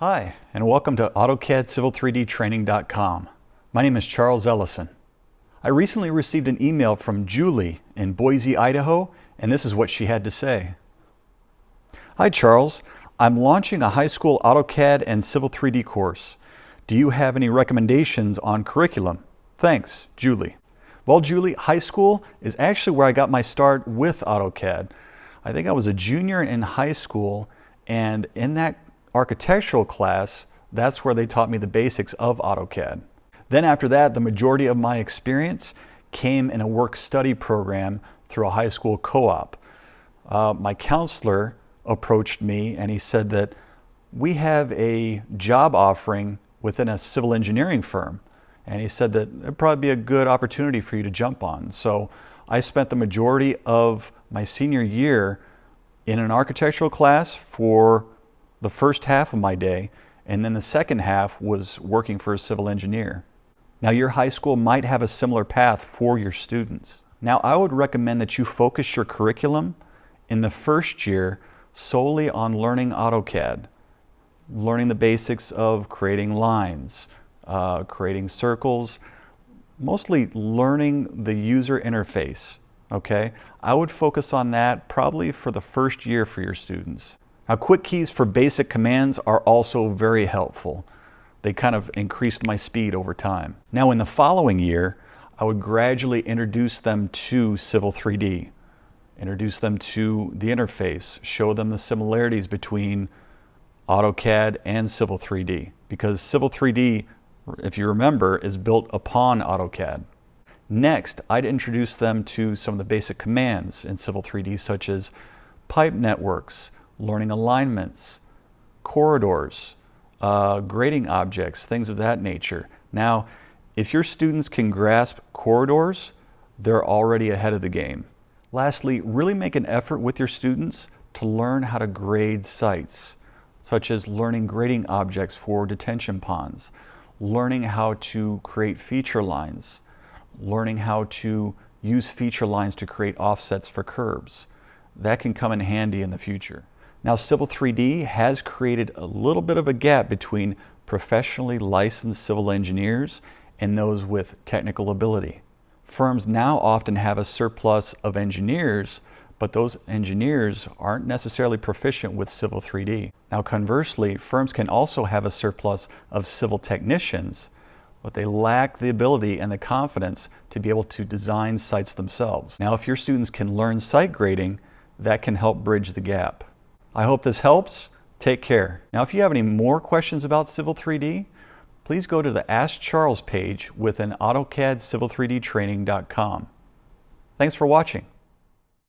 Hi, and welcome to AutoCAD Civil 3D Training.com. My name is Charles Ellison. I recently received an email from Julie in Boise, Idaho, and this is what she had to say. Hi Charles, I'm launching a high school AutoCAD and Civil 3D course. Do you have any recommendations on curriculum? Thanks, Julie. Well, Julie, high school is actually where I got my start with AutoCAD. I think I was a junior in high school, and in that architectural class, that's where they taught me the basics of AutoCAD. Then after that, the majority of my experience came in a work-study program through a high school co-op. My counselor approached me and he said that we have a job offering within a civil engineering firm. And he said that it'd probably be a good opportunity for you to jump on. So I spent the majority of my senior year in an architectural class for the first half of my day, and then the second half was working for a civil engineer. Now, your high school might have a similar path for your students. Now, I would recommend that you focus your curriculum in the first year solely on learning AutoCAD, learning the basics of creating lines, creating circles, mostly learning the user interface, okay? I would focus on that probably for the first year for your students. Now, quick keys for basic commands are also very helpful. They kind of increased my speed over time. Now, in the following year, I would gradually introduce them to Civil 3D, introduce them to the interface, show them the similarities between AutoCAD and Civil 3D, because Civil 3D, if you remember, is built upon AutoCAD. Next, I'd introduce them to some of the basic commands in Civil 3D, such as pipe networks, learning alignments, corridors, grading objects, things of that nature. Now, if your students can grasp corridors, they're already ahead of the game. Lastly, really make an effort with your students to learn how to grade sites, such as learning grading objects for detention ponds, learning how to create feature lines, learning how to use feature lines to create offsets for curbs. That can come in handy in the future. Now, Civil 3D has created a little bit of a gap between professionally licensed civil engineers and those with technical ability. Firms now often have a surplus of engineers, but those engineers aren't necessarily proficient with Civil 3D. Now, conversely, firms can also have a surplus of civil technicians, but they lack the ability and the confidence to be able to design sites themselves. Now, if your students can learn site grading, that can help bridge the gap. I hope this helps. Take care. Now, if you have any more questions about Civil 3D, please go to the Ask Charles page within AutoCAD Civil 3D Training.com. Thanks for watching.